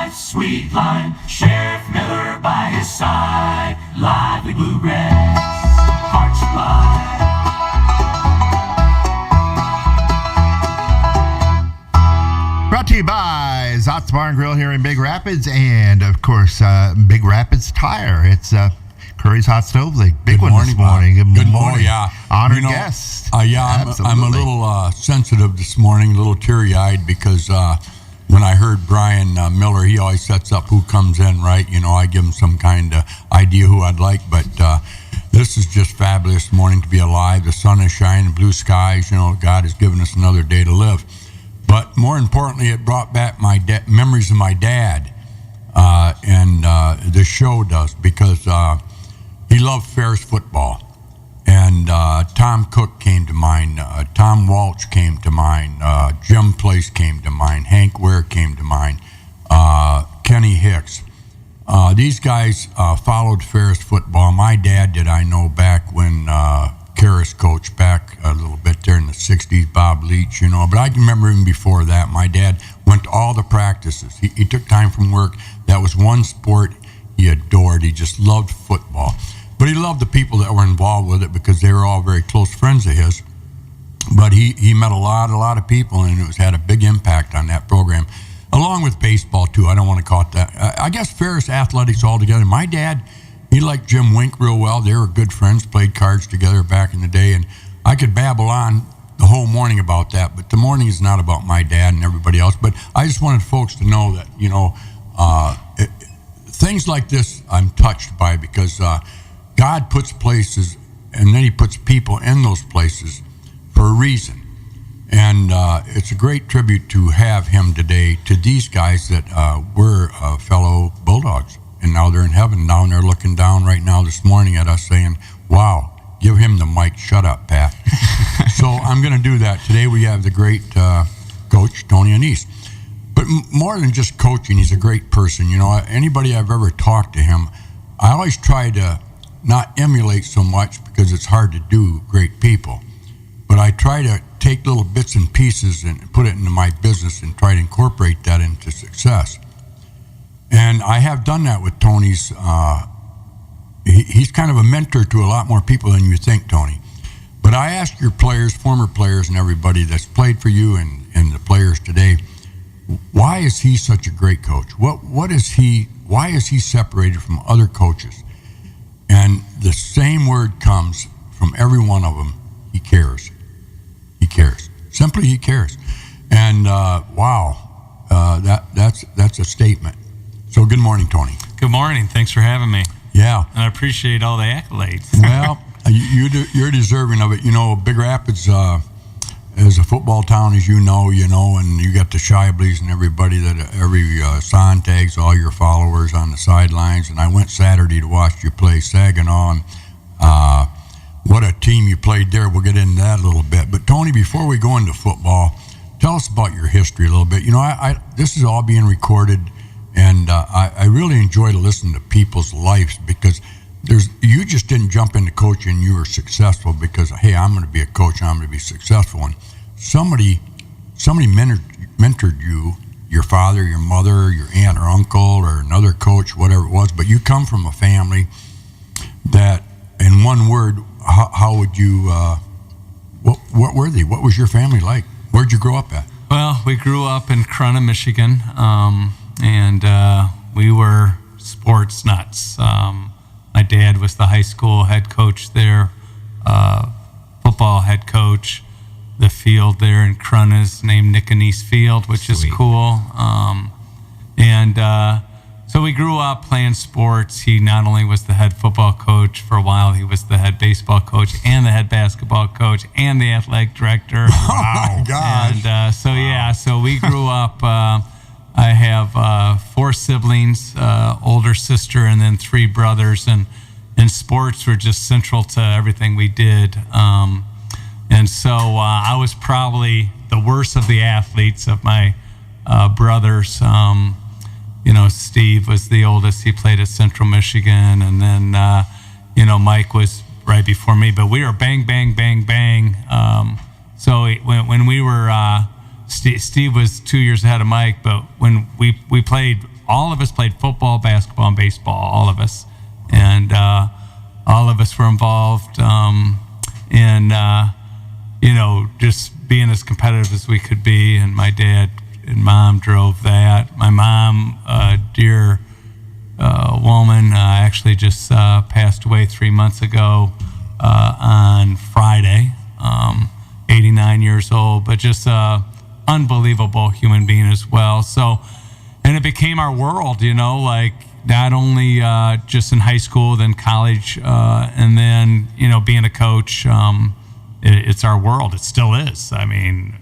life's sweet line. Sheriff Miller by his side. Lively bluegrass, hearts fly. Brought to you by Zott's Bar and Grill here in Big Rapids, and of course, Big Rapids Tire. It's Curries Hot Stove League. Big one this morning. Good morning. Yeah. Honored guest. I'm a little sensitive this morning, a little teary-eyed, because when I heard Brian Miller, he always sets up who comes in, right? You know, I give him some kind of idea who I'd like, but this is just fabulous morning to be alive. The sun is shining, blue skies. You know, God has given us another day to live. But more importantly, it brought back my memories of my dad, and this show does, because he loved Ferris football. And Tom Cook came to mind, Tom Walsh came to mind, Jim Place came to mind, Hank Ware came to mind, Kenny Hicks. These guys followed Ferris football. My dad did, I know, back when Curries coached back a little bit there in the 60s, Bob Leach, you know. But I can remember even before that, my dad went to all the practices. He took time from work. That was one sport he adored. He just loved football. But he loved the people that were involved with it, because they were all very close friends of his. But he met a lot of people, and it had a big impact on that program, along with baseball, too. I don't want to call it that. I guess Ferris athletics altogether. My dad, he liked Jim Wink real well. They were good friends, played cards together back in the day, and I could babble on the whole morning about that, but the morning is not about my dad and everybody else. But I just wanted folks to know that, you know, things like this I'm touched by, because God puts places, and then he puts people in those places for a reason. And it's a great tribute to have him today to these guys that were fellow Bulldogs. And now they're in heaven down there looking down right now this morning at us saying, wow, give him the mic. Shut up, Pat. So I'm going to do that. Today we have the great coach, Tony Anese. But more than just coaching, he's a great person. You know, anybody I've ever talked to him, I always try to not emulate so much, because it's hard to do great people. But I try to take little bits and pieces and put it into my business and try to incorporate that into success. And I have done that with Tony's. He's kind of a mentor to a lot more people than you think, Tony. But I ask your players, former players, and everybody that's played for you, and the players today, why is he such a great coach? Why is he separated from other coaches? And the same word comes from every one of them: he cares. He cares. Simply, he cares. And that's a statement. So good morning, Tony. Good morning. Thanks for having me. Yeah. And I appreciate all the accolades. Well, you're deserving of it. You know, Big Rapids is a football town, as you know, and you got the Shibleys and everybody, every Sontags, all your followers on the sidelines. And I went Saturday to watch you play Saginaw, and what a team you played there. We'll get into that a little bit. But Tony, before we go into football, tell us about your history a little bit. You know, this is all being recorded. And I really enjoy to listen to people's lives, because you just didn't jump into coaching and you were successful because, hey, I'm going to be a coach, I'm going to be successful. And somebody mentored you, your father, your mother, your aunt or uncle, or another coach, whatever it was. But you come from a family that, in one word, how would you, what were they? What was your family like? Where'd you grow up at? Well, we grew up in Corunna, Michigan. And we were sports nuts. My dad was the high school head coach there, football head coach. The field there in Corunna is named Nick Anese Field, which is cool. So we grew up playing sports. He not only was the head football coach for a while, he was the head baseball coach and the head basketball coach and the athletic director. Wow. Oh, my gosh. And so we grew up. I have 4 siblings, older sister, and then 3 brothers, and sports were just central to everything we did. And so I was probably the worst of the athletes of my brothers. You know, Steve was the oldest. He played at Central Michigan, and then Mike was right before me. But we were bang, bang, bang, bang. So when we were Steve was 2 years ahead of Mike, but when we played all of us played football, basketball, and baseball, all of us. And all of us were involved in, just being as competitive as we could be. And my dad and mom drove that. My mom, dear woman, actually just passed away 3 months ago on Friday, 89 years old, but just unbelievable human being as well. So, and it became our world, like not only just in high school, then college, and then, being a coach, it's our world. It still is. I mean,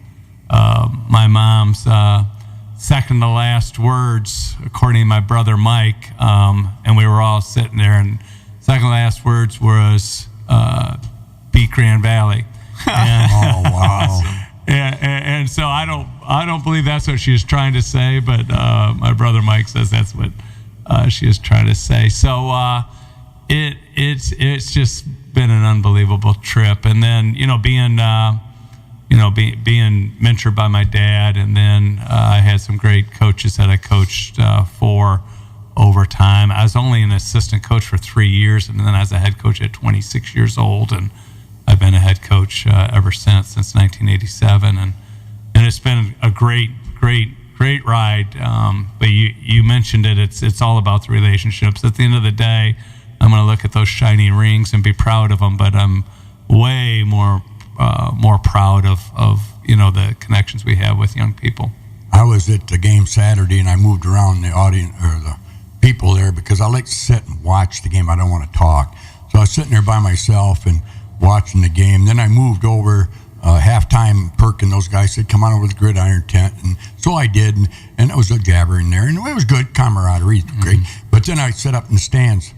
my mom's second to last words, according to my brother Mike, and we were all sitting there, and second to last words was beat Grand Valley. And, Oh, wow. and so I don't believe that's what she was trying to say, but my brother Mike says that's what she was trying to say. So it's just been an unbelievable trip, and then being mentored by my dad, and then I had some great coaches that I coached for over time. I was only an assistant coach for 3 years, and then I was a head coach at 26 years old, and I've been a head coach ever since 1987, and it's been a great ride. But you mentioned it. It's all about the relationships. At the end of the day, I'm going to look at those shining rings and be proud of them, but I'm way more proud of the connections we have with young people. I was at the game Saturday, and I moved around the audience or the people there because I like to sit and watch the game. I don't want to talk, so I was sitting there by myself and watching the game. Then I moved over halftime. Perk and those guys said, "Come on over to the gridiron tent," and so I did, and it was a jabber in there, and it was good camaraderie, great. But then I sat up in the stands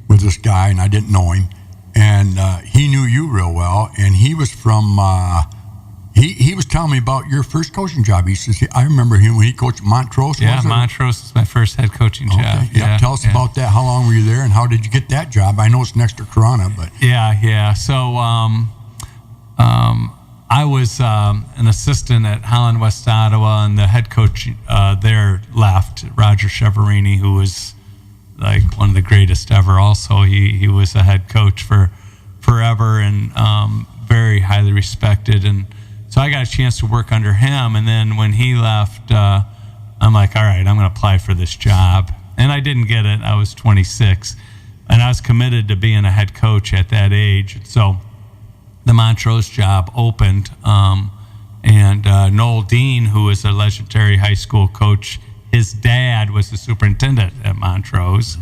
with this guy, and I didn't know him, and he knew you real well, and he was from. He was telling me about your first coaching job. He says, I remember him when he coached Montrose. Yeah, Montrose was my first head coaching job. Okay. Yeah, tell us about that. How long were you there, and how did you get that job? I know it's next to Corona, but yeah. So I was an assistant at Holland West Ottawa, and the head coach there left, Roger Cheverini, who was like one of the greatest ever. Also, he was a head coach for forever, and very highly respected. And so I got a chance to work under him, and then when he left, I'm like, all right, I'm going to apply for this job. And I didn't get it. I was 26, and I was committed to being a head coach at that age. So the Montrose job opened, and Noel Dean, who was a legendary high school coach, his dad was the superintendent at Montrose.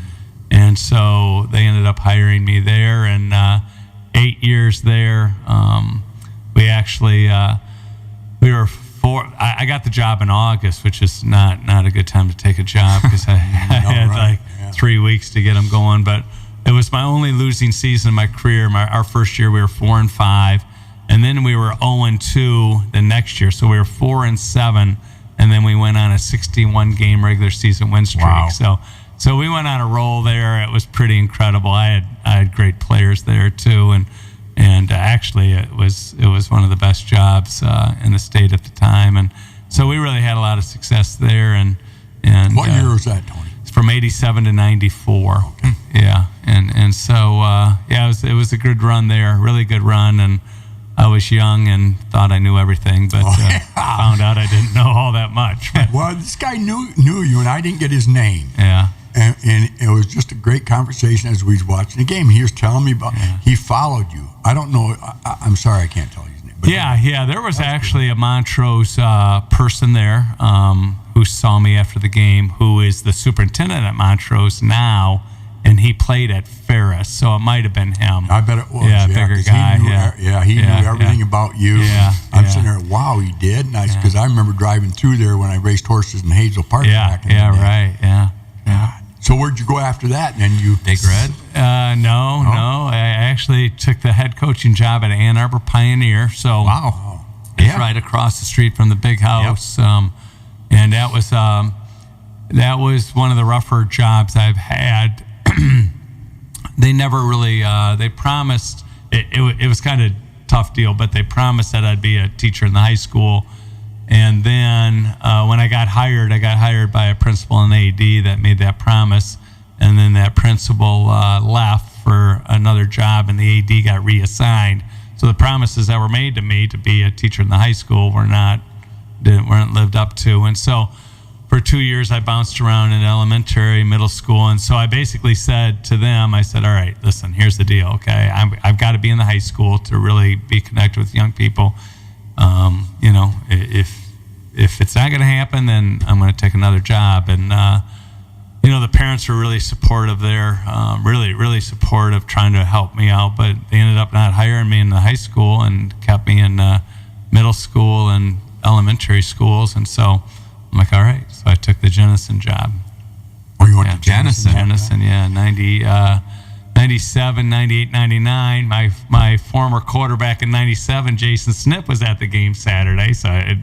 And so they ended up hiring me there, and 8 years there. We actually, I got the job in August, which is not a good time to take a job because I had 3 weeks to get them going. But it was my only losing season in my career. Our first year we were 4-5, and then we were 0-2 the next year. So we were 4-7, and then we went on a 61 game regular season win streak. Wow. So we went on a roll there. It was pretty incredible. I had great players there too, and actually it was one of the best jobs in the state at the time, and so we really had a lot of success there. And what year was that, Tony? From 87 to 94. Okay. Yeah, and so it was a good run there, really good run, and I was young and thought I knew everything, but found out I didn't know all that much. But, well, this guy knew you, and I didn't get his name. yeah. And it was just a great conversation as we was watching the game. He was telling me about, he followed you. I don't know, I'm sorry I can't tell you his name. But Yeah, there was actually a Montrose person there who saw me after the game, who is the superintendent at Montrose now, and he played at Ferris, so it might have been him. I bet it was. Yeah, bigger 'cause guy. He knew everything about you. Yeah, I'm sitting there, wow, he did? Because I remember driving through there when I raced horses in Hazel Park. back in the day. Right, yeah. So where'd you go after that? And then you Big Red? No. I actually took the head coaching job at Ann Arbor Pioneer. So Wow. it's right across the street from the big house. And that was one of the rougher jobs I've had. They never really they promised it was kind of tough deal, but they promised that I'd be a teacher in the high school, And then when I got hired by a principal and AD that made that promise. And then that principal left for another job, and the AD got reassigned. So the promises that were made to me to be a teacher in the high school weren't lived up to. And so for 2 years, I bounced around in elementary, middle school. And so I basically said to them, I said, all right, listen, here's the deal, okay? I've got to be in the high school to really be connected with young people. If it's not going to happen, then I'm going to take another job. And, the parents were really supportive there, really supportive, trying to help me out. But they ended up not hiring me in the high school and kept me in middle school and elementary schools. And so I'm like, all right. So I took the Jenison job. Oh, you went to Jenison? Jenison, yeah. 97, 98, 99. My former quarterback in 97, Jason Snip, was at the game Saturday. So it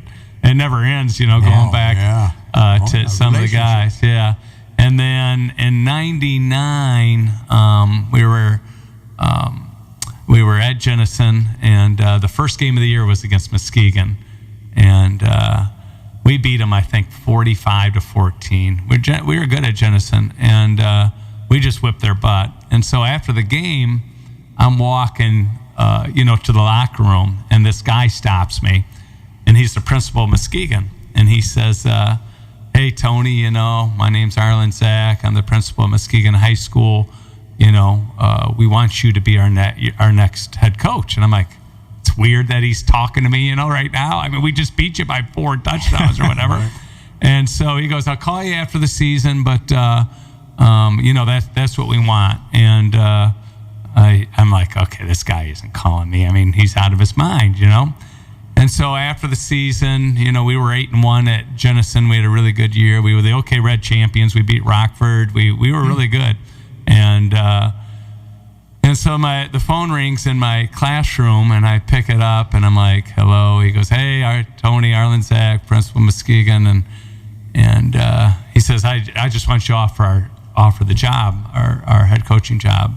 never ends, going back to some of the guys. Yeah. And then in 99, we were at Jenison, and the first game of the year was against Muskegon. And we beat them, I think, 45-14. We were good at Jenison, and we just whipped their butt. And so after the game, I'm walking, to the locker room, and this guy stops me, and he's the principal of Muskegon. And he says, hey, Tony, my name's Arlen Zach. I'm the principal of Muskegon High School. We want you to be our next head coach. And I'm like, it's weird that he's talking to me, right now. I mean, we just beat you by 4 touchdowns or whatever. Right. And so he goes, I'll call you after the season, but, that's what we want. And I'm like, okay, this guy isn't calling me. I mean, he's out of his mind, And so after the season, we were 8-1 at Jenison. We had a really good year. We were the OK Red champions. We beat Rockford. We were really good. And so the phone rings in my classroom, and I pick it up, and I'm like, hello. He goes, hey, Tony, Arlen Zach, Principal Muskegon. And he says, I just want you to offer the job, our head coaching job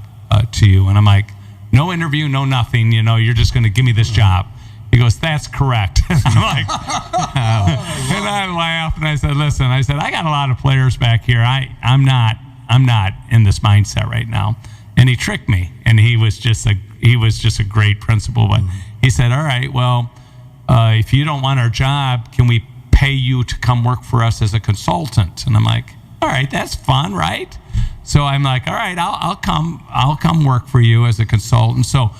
to you. And I'm like, no interview, no nothing. You're just going to give me this job. He goes, that's correct. I'm like, and I laughed, and I said, listen, I got a lot of players back here. I'm not in this mindset right now. And he tricked me, and he was just a great principal. But he said, all right, well, if you don't want our job, can we pay you to come work for us as a consultant? And I'm like, all right, that's fun, right? So I'm like, all right, I'll come work for you as a consultant. So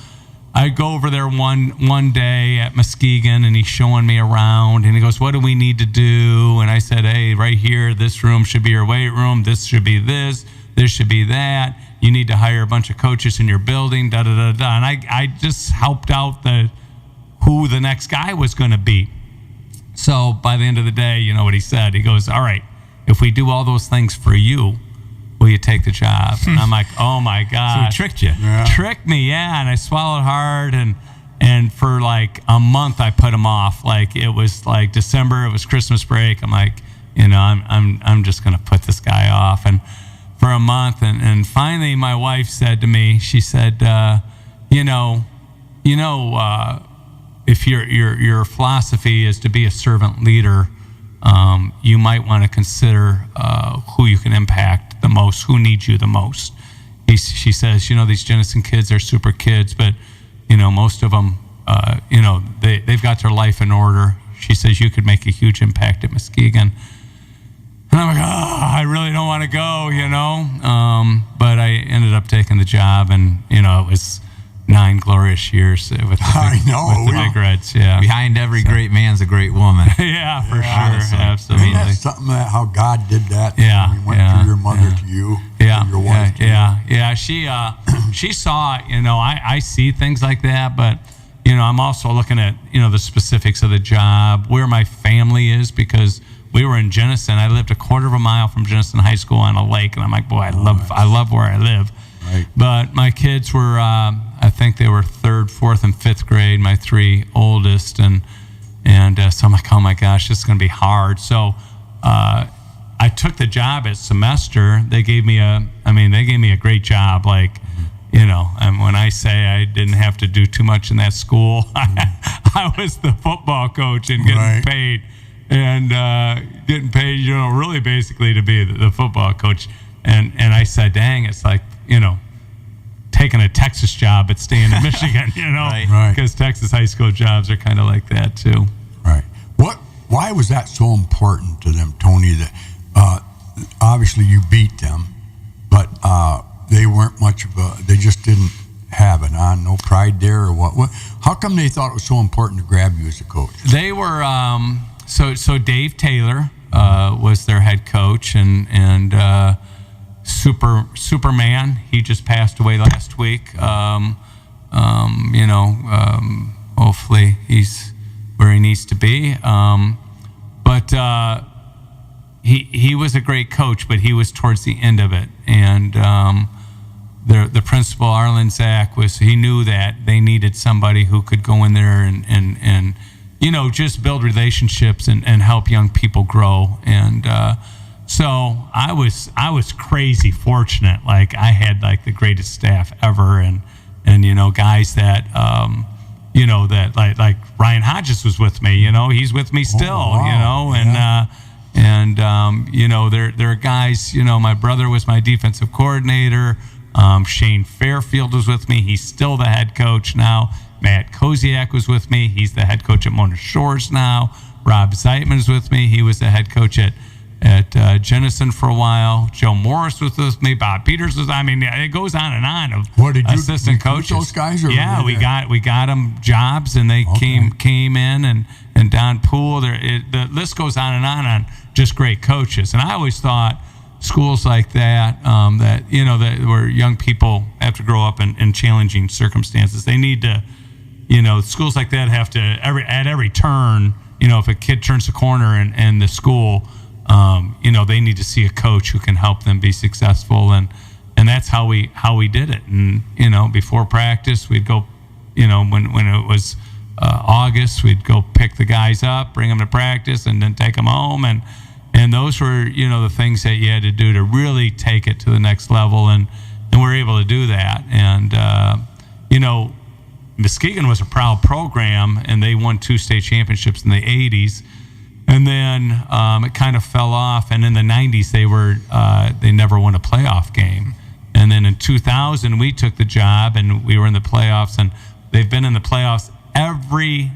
I go over there one day at Muskegon, and he's showing me around, and he goes, what do we need to do? And I said, hey, right here, this room should be your weight room. This should be this should be that. You need to hire a bunch of coaches in your building, da-da-da-da. And I just helped out who the next guy was going to be. So by the end of the day, you know what he said? He goes, all right, if we do all those things for you, will you take the job? And I'm like, oh my God. So he tricked you. Yeah. Tricked me, yeah. And I swallowed hard, and for like a month I put him off. Like it was like December, it was Christmas break. I'm like, I'm just gonna put this guy off. And for a month, and finally my wife said to me, she said, if your philosophy is to be a servant leader, you might want to consider who you can impact the most, who needs you the most. She says, these Jenison kids are super kids, but, most of them, they've got their life in order. She says, you could make a huge impact at Muskegon. And I'm like, I really don't want to go, but I ended up taking the job, and, it was 9 glorious years with the Big Reds. Yeah. Behind every great man's a great woman. Yeah, for sure. Honestly. Absolutely. I mean, that's something that how God did that. Yeah. He went through your mother to you. Yeah. Your wife to Yeah. She saw, I see things like that, but, I'm also looking at, the specifics of the job, where my family is, because we were in Jenison. I lived a quarter of a mile from Jenison High School on a lake, and I'm like, boy, I love where I live. Right. But my kids were, I think they were 3rd, 4th, and 5th grade, my 3 oldest, and so I'm like, oh my gosh, this is going to be hard. So I took the job at semester. They gave me a great job. Like, and when I say I didn't have to do too much in that school, I was the football coach and getting paid and getting paid, really basically to be the football coach. And I said, dang, it's like, taking a Texas job but staying in Michigan, Right. Because Texas high school jobs are kind of like that too. Right. Why was that so important to them, Tony? That obviously you beat them, but they weren't much of they just didn't have it, no pride there or what? How come they thought it was so important to grab you as a coach? They were so Dave Taylor was their head coach, and Superman. He just passed away last week. Hopefully he's where he needs to be. But he was a great coach, but he was towards the end of it, and the principal, Arlen Zach, he knew that they needed somebody who could go in there and just build relationships and help young people grow. And so I was crazy fortunate. Like, I had like the greatest staff ever, and guys that that like Ryan Hodges was with me. He's with me still. Wow. There are guys. My brother was my defensive coordinator. Shane Fairfield was with me. He's still the head coach now. Matt Koziak was with me. He's the head coach at Mona Shores now. Rob Zeitman is with me. He was the head coach at Jenison for a while. Joe Morris was with me. Bob Peters was. I mean, it goes on and on of assistant coaches. Those guys, yeah, we got them jobs, and they came in, and Don Poole. The list goes on and on just great coaches. And I always thought schools like that, that where young people have to grow up in challenging circumstances. They need to, schools like that have to at every turn. If a kid turns the corner in the school, they need to see a coach who can help them be successful, and that's how we did it. And before practice, we'd go, when it was August, we'd go pick the guys up, bring them to practice, and then take them home. And those were, the things that you had to do to really take it to the next level. And we're able to do that. And, Muskegon was a proud program, and they won 2 state championships in the 80s. And then it kind of fell off. And in the 90s, they never won a playoff game. And then in 2000, we took the job, and we were in the playoffs. And they've been in the playoffs every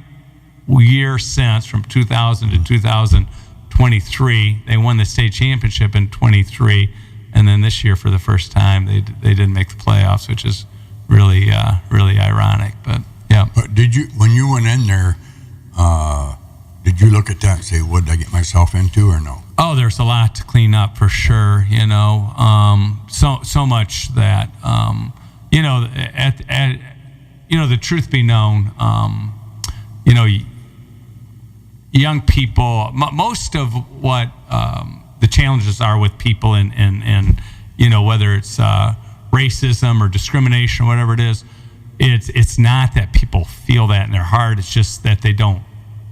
year since, from 2000 to 2023. They won the state championship in 23, and then this year, for the first time, they didn't make the playoffs, which is really ironic. But yeah. But when you went in there, did you look at that and say, "What did I get myself into?" or no? Oh, there's a lot to clean up for sure. So much that the truth be known, young people, most of what the challenges are with people and whether it's racism or discrimination or whatever it is, it's not that people feel that in their heart. It's just that they don't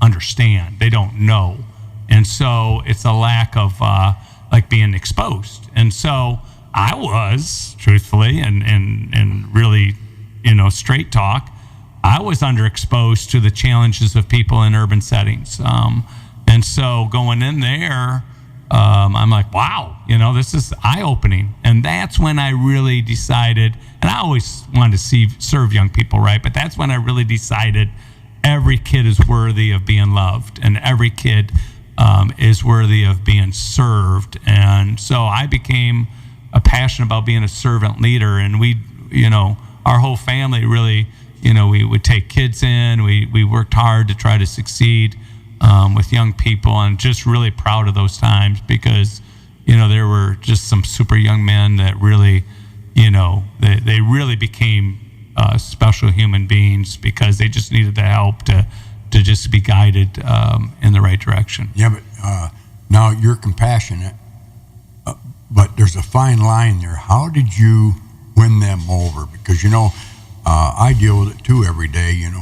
understand. They don't know. And so it's a lack of being exposed. And so I was, truthfully, and really, straight talk, I was underexposed to the challenges of people in urban settings. And so going in there, I'm like, wow, this is eye-opening. And that's when I really decided, and I always wanted to serve young people, right? But that's when I really decided every kid is worthy of being loved, and every kid is worthy of being served. And so I became passionate about being a servant leader. And we, our whole family really, we would take kids in. We worked hard to try to succeed with young people, and just really proud of those times, because there were just some super young men that really, they really became special human beings, because they just needed the help to just be guided in the right direction. Yeah, but now you're compassionate, but there's a fine line there. How did you win them over? Because I deal with it too every day, and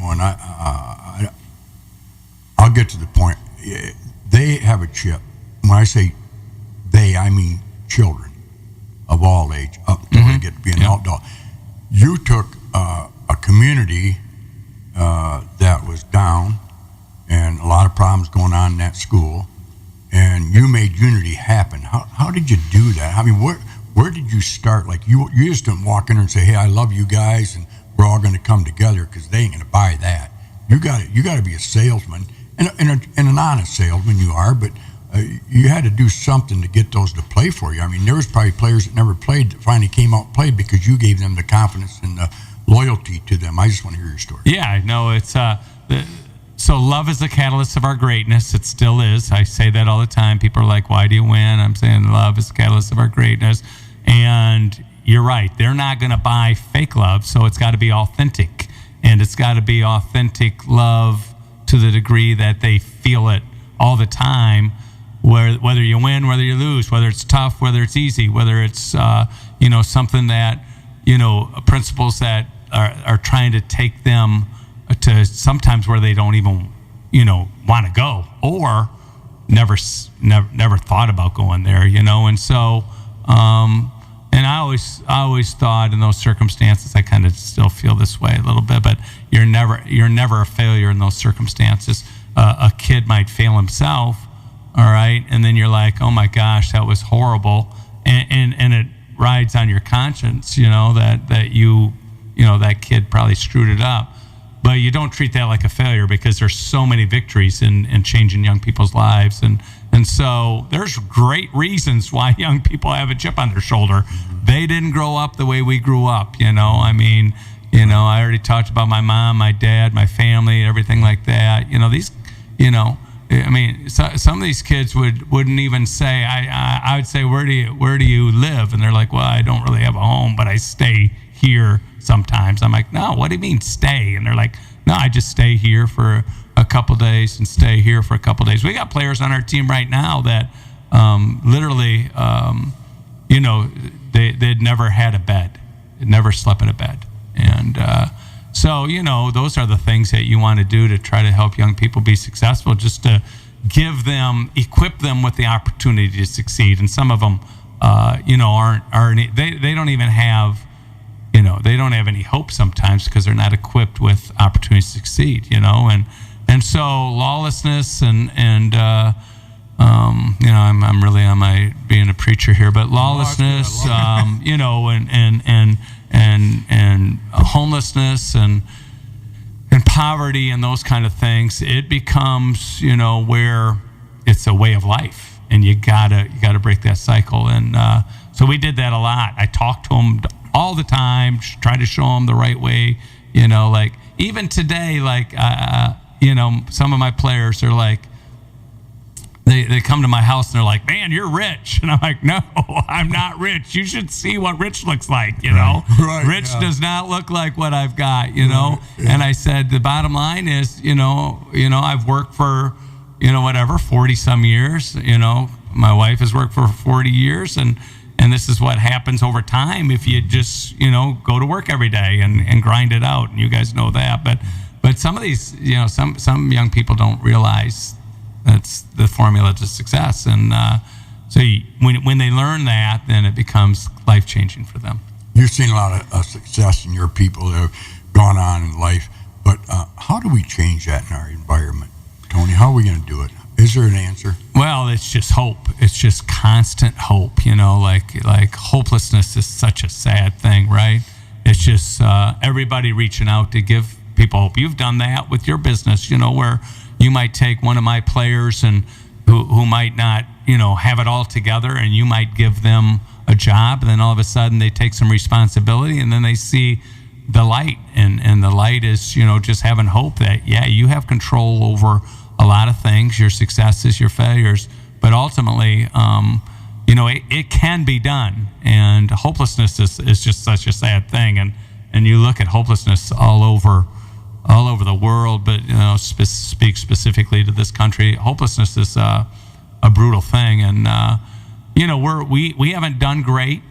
I'll get to the point. They have a chip. When I say they, I mean children of all age, up until they get to be an adult. You took a community that was down, and a lot of problems going on in that school, and you made unity happen. How did you do that? I mean, where did you start? Like you just didn't walk in there and say, "Hey, I love you guys, and we're all going to come together," because they ain't going to buy that. You got to be a salesman, and an honest salesman you are, but you had to do something to get those to play for you. I mean, there was probably players that never played that finally came out and played because you gave them the confidence and the loyalty to them. I just want to hear your story. Yeah, I know it's so love is the catalyst of our greatness. It still is. I say that all the time. People are like, "Why do you win?" I'm saying love is the catalyst of our greatness. And you're right. They're not going to buy fake love, so it's got to be authentic. And it's got to be authentic love to the degree that they feel it all the time, whether you win, whether you lose, whether it's tough, whether it's easy, whether it's something that, principles that are trying to take them to sometimes where they don't even, want to go, or never thought about going there, and so, and I always thought in those circumstances, I kind of still feel this way a little bit, but you're never a failure in those circumstances. A kid might fail himself, all right, and then you're like, "Oh my gosh, that was horrible," and it rides on your conscience, that you that kid probably screwed it up. But you don't treat that like a failure because there's so many victories in changing young people's lives. And so there's great reasons why young people have a chip on their shoulder. They didn't grow up the way we grew up, I mean, I already talked about my mom, my dad, my family, everything like that. Some of these kids wouldn't even say, I would say, where do you live? And they're like, "Well, I don't really have a home, but I stay here sometimes." I'm like, "No, what do you mean stay?" And they're like, "No, I just stay here for a couple days and stay here for a couple days." We got players on our team right now that literally, they'd never had a bed, they'd never slept in a bed. And so, those are the things that you want to do to try to help young people be successful, just to equip them with the opportunity to succeed. And some of them, they don't even have, they don't have any hope sometimes because they're not equipped with opportunities to succeed, and so lawlessness and I'm really on my being a preacher here, but lawlessness, and homelessness and poverty and those kind of things, it becomes, where it's a way of life, and you gotta break that cycle. And so we did that a lot. I talked to them all the time, try to show them the right way, like even today, like some of my players are like, they come to my house and they're like, "Man, you're rich." And I'm like, "No, I'm not rich. You should see what rich looks like, Right, rich does not look like what I've got, Yeah. And I said, the bottom line is, I've worked for, 40 some years, my wife has worked for 40 years, and this is what happens over time if you just, go to work every day and grind it out. And you guys know that. But some of these, some young people don't realize that's the formula to success. And when they learn that, then it becomes life-changing for them. You've seen a lot of success in your people that have gone on in life, but how do we change that in our environment, Tony? How are we going to do it? Is there an answer? Well, it's just hope. It's just constant hope. Like hopelessness is such a sad thing, right? It's just everybody reaching out to give people hope. You've done that with your business, where you might take one of my players and who might not, have it all together, and you might give them a job, and then all of a sudden they take some responsibility, and then they see the light, and the light is, just having hope that, yeah, you have control over a lot of things, your successes, your failures, but ultimately, it can be done. And hopelessness is just such a sad thing, and you look at hopelessness all over the world, but speak specifically to this country. Hopelessness is a brutal thing, and we haven't done great.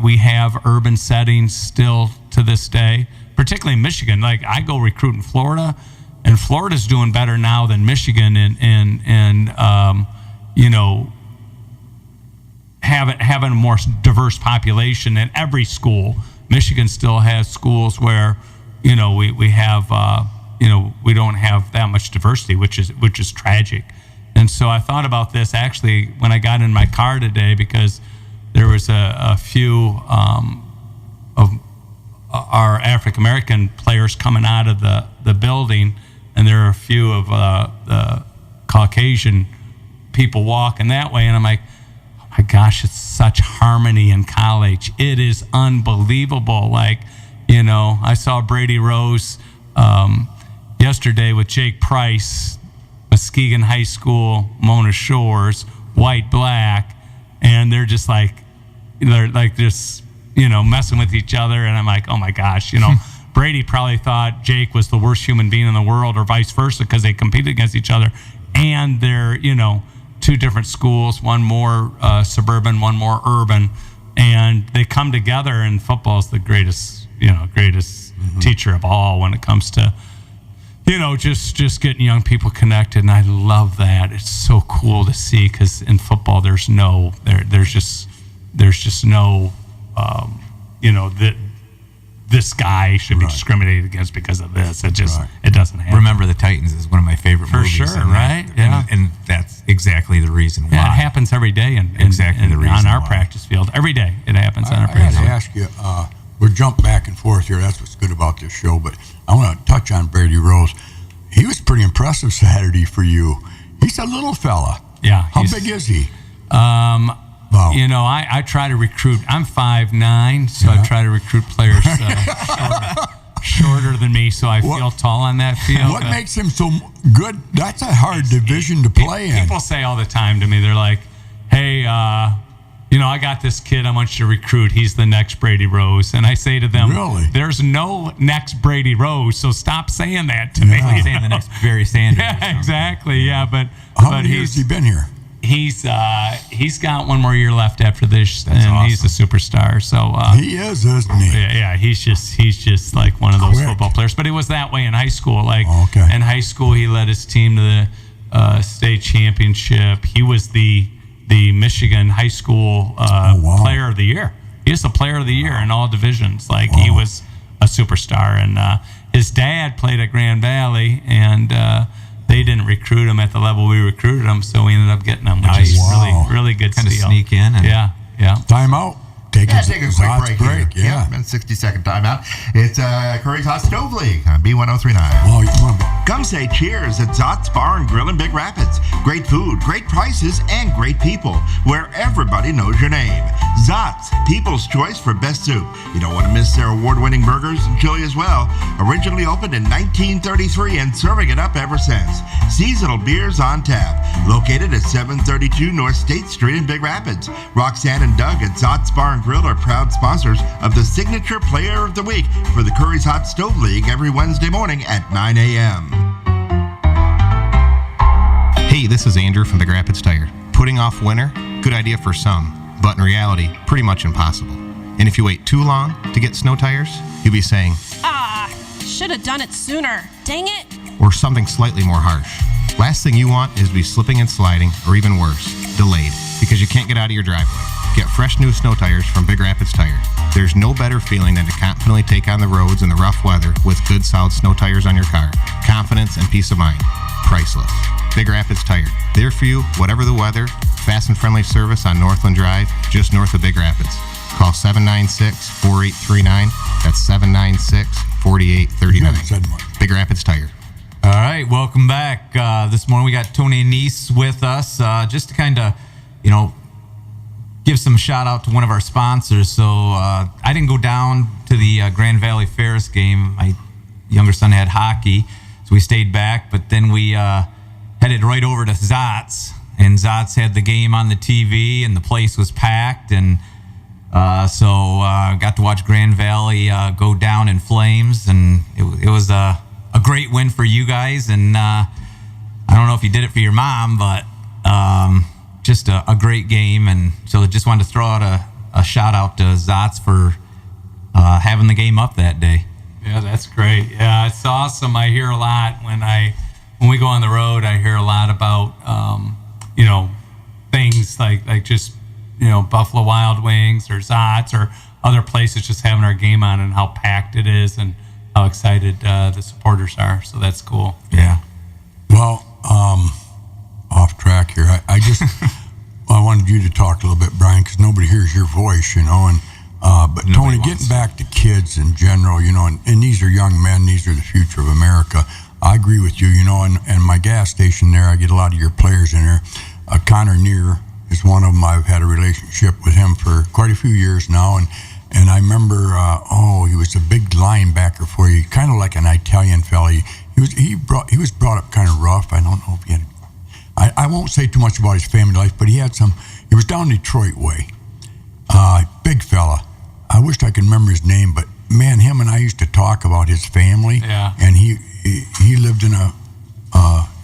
We have urban settings still to this day, particularly in Michigan. Like, I go recruit in Florida, and Florida's doing better now than Michigan, and having a more diverse population in every school. Michigan still has schools where we have we don't have that much diversity, which is tragic. And so I thought about this actually when I got in my car today, because there was a few of our African American players coming out of the building, and there are a few of the Caucasian people walking that way, and I'm like, oh my gosh, it's such harmony in college. It is unbelievable. Like, I saw Brady Rose yesterday with Jake Price, Muskegon High School, Mona Shores, white, black, and they're just like messing with each other, and I'm like, oh my gosh, Brady probably thought Jake was the worst human being in the world, or vice versa, because they competed against each other, and they're two different schools, one more suburban, one more urban, and they come together, and football is the greatest teacher of all when it comes to just getting young people connected. And I love that. It's so cool to see, because in football there's just no that this guy should be discriminated against because of this. It doesn't happen. Remember the Titans is one of my favorite movies. For sure, right? And that's exactly the reason why. Yeah, it happens every day the reason on our practice field. Every day it happens on our practice field. I had to ask you, we'll jump back and forth here. That's what's good about this show. But I want to touch on Brady Rose. He was pretty impressive Saturday for you. He's a little fella. Yeah. How big is he? Wow. I try to recruit. I'm 5'9", so I try to recruit players shorter than me, so I feel tall on that field. What makes him so good? That's a hard division to play in. People say all the time to me, they're like, hey, I got this kid I want you to recruit. He's the next Brady Rose. And I say to them, really? There's no next Brady Rose, so stop saying that to me. Like saying the next Barry Sanders. Yeah, exactly. Yeah, but how many years has he been here? He's got one more year left after this, That's and awesome. he's a superstar. So he is, isn't he? Yeah. He's just like one of those football players. But it was that way in high school. In high school, he led his team to the state championship. He was the Michigan high school player of the year. He was the player of the year in all divisions. He was a superstar. And his dad played at Grand Valley, and they didn't recruit him at the level we recruited him, so we ended up getting him, which is really good Kind of steal. sneak in. And yeah. Time out. Take a quick break. Yeah. 60-second timeout. It's Curry's Hot Stove League on B1039. Well, you want to Come say cheers at Zott's Bar and Grill in Big Rapids. Great food, great prices, and great people, where everybody knows your name. Zott's, people's choice for best soup. You don't want to miss their award-winning burgers and chili as well. Originally opened in 1933 and serving it up ever since. Seasonal beers on tap. Located at 732 North State Street in Big Rapids. Roxanne and Doug at Zott's Bar and Grill are proud sponsors of the Signature Player of the Week for the Curry's Hot Stove League every Wednesday morning at 9 a.m. Hey, this is Andrew from Big Rapids Tire. Putting off winter, good idea for some, but in reality, pretty much impossible. And if you wait too long to get snow tires, you'll be saying, should have done it sooner. Dang it. or something slightly more harsh. Last thing you want is to be slipping and sliding, or even worse, delayed, because you can't get out of your driveway. Get fresh new snow tires from Big Rapids Tire. There's no better feeling than to confidently take on the roads in the rough weather with good solid snow tires on your car. Confidence and peace of mind. Priceless. Big Rapids Tire. There for you, whatever the weather. Fast and friendly service on Northland Drive, just north of Big Rapids. Call 796-4839. That's 796-4839. Big Rapids Tire. All right, welcome back. This morning we got Tony Anese with us, just to kind of, give some shout out to one of our sponsors. So I didn't go down to the Grand Valley Ferris game. My younger son had hockey, so we stayed back. But then we headed right over to Zott's, and Zott's had the game on the TV, and the place was packed. And so got to watch Grand Valley go down in flames, and it was a great win for you guys. And I don't know if you did it for your mom, but just a great game. And so just wanted to throw out a shout out to Zott's for having the game up that day. Yeah, that's great. Yeah, it's awesome. I hear a lot when we go on the road. I hear a lot about things like just Buffalo Wild Wings or Zott's or other places just having our game on and how packed it is. And how excited the supporters are. So that's cool. Yeah. Well, off track here. I just I wanted you to talk a little bit, Brian, because nobody hears your voice, you know. And but Nobody Tony, wants getting back to kids in general, you know, and these are young men. These are the future of America. I agree with you, you know. And my gas station there, I get a lot of your players in there. Connor Neer is one of them. I've had a relationship with him for quite a few years now, and I remember, he was a big linebacker for you, kind of like an Italian fella. He was brought up kind of rough. I don't know if he had. I won't say too much about his family life, but he was down Detroit way. Big fella. I wished I could remember his name, but man, him and I used to talk about his family. Yeah. And he lived in a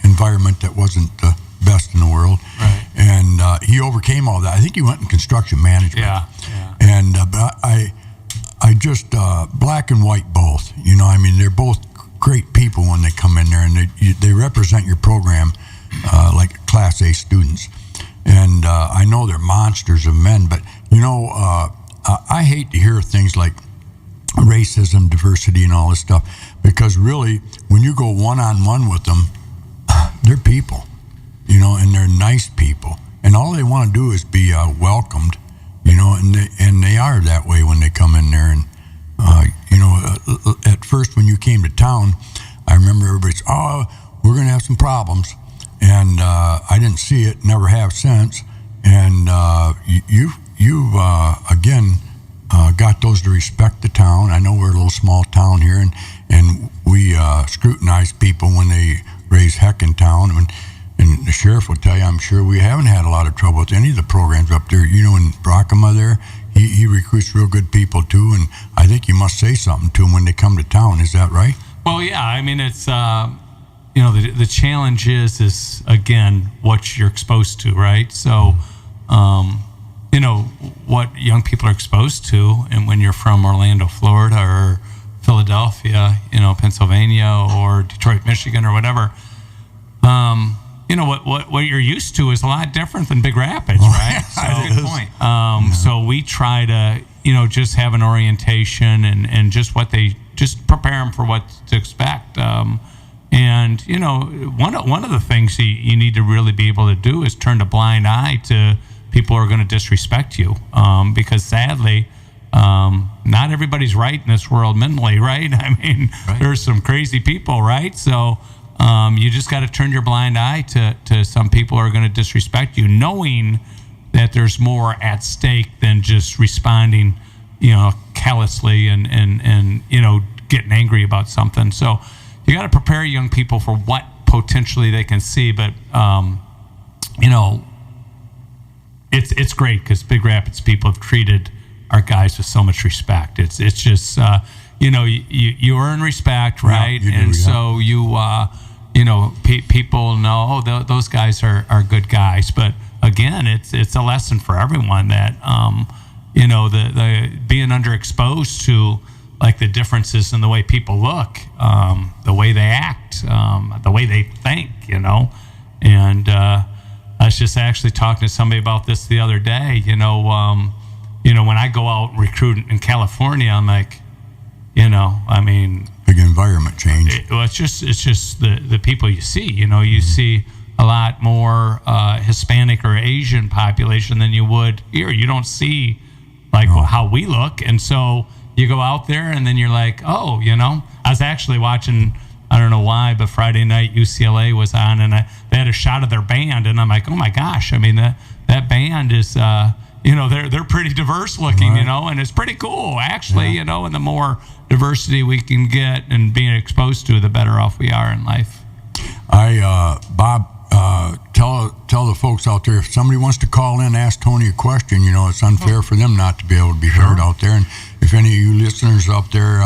environment that wasn't the best in the world. Right. And he overcame all that. I think he went in construction management. Yeah. And but I just black and white both. You know, I mean, they're both great people when they come in there, and they represent your program like Class A students. And I know they're monsters of men, but you know, I hate to hear things like racism, diversity, and all this stuff, because really, when you go one-on-one with them, they're people, you know, and they're nice people, and all they want to do is be welcomed, you know, and they are that way when they come in there. And you know, at first when you came to town, I remember everybody's, we're going to have some problems, and I didn't see it, never have since. And you've again got those to respect the town. I know we're a little small town here, and we scrutinize people when they raise heck in town. And the sheriff will tell you, I'm sure we haven't had a lot of trouble with any of the programs up there. You know, in Brockema there, he recruits real good people too, and I think you must say something to them when they come to town. Is that right? Well, yeah. I mean, it's you know, the challenge is again what you're exposed to, right? So, you know, what young people are exposed to, and when you're from Orlando, Florida, or Philadelphia, you know, Pennsylvania, or Detroit, Michigan, or whatever. You know, what you're used to is a lot different than Big Rapids, right? That's a good point. So we try to, you know, just have an orientation and just prepare them for what to expect. And, you know, one of the things you need to really be able to do is turn a blind eye to people who are going to disrespect you. Because sadly, not everybody's right in this world mentally, right? I mean, there's some crazy people, right? So you just got to turn your blind eye to some people who are going to disrespect you, knowing that there's more at stake than just responding, you know, callously and you know, getting angry about something. So you got to prepare young people for what potentially they can see. But you know, it's great because Big Rapids people have treated our guys with so much respect. It's just you know, you earn respect, right? Yeah, you do, and yeah. so you know, people know those guys are good guys. But again, it's a lesson for everyone that you know, the being underexposed to like the differences in the way people look, the way they act, the way they think, you know. And I was just actually talking to somebody about this the other day. You know, when I go out and recruit in California, I'm like, you know, I mean, Big environment change. it's just the people you see. You know, you see a lot more Hispanic or Asian population than you would here. You don't see like how we look, and so you go out there, and then you're like, oh, you know. I was actually watching, I don't know why, but Friday night UCLA was on, and they had a shot of their band, and I'm like, oh my gosh, I mean that band is, you know, they're pretty diverse looking, right. You know, and it's pretty cool actually, you know. And the more diversity we can get and being exposed to, the better off we are in life. Bob, tell the folks out there, if somebody wants to call in and ask Tony a question, you know, it's unfair for them not to be able to be heard out there. And if any of you listeners out there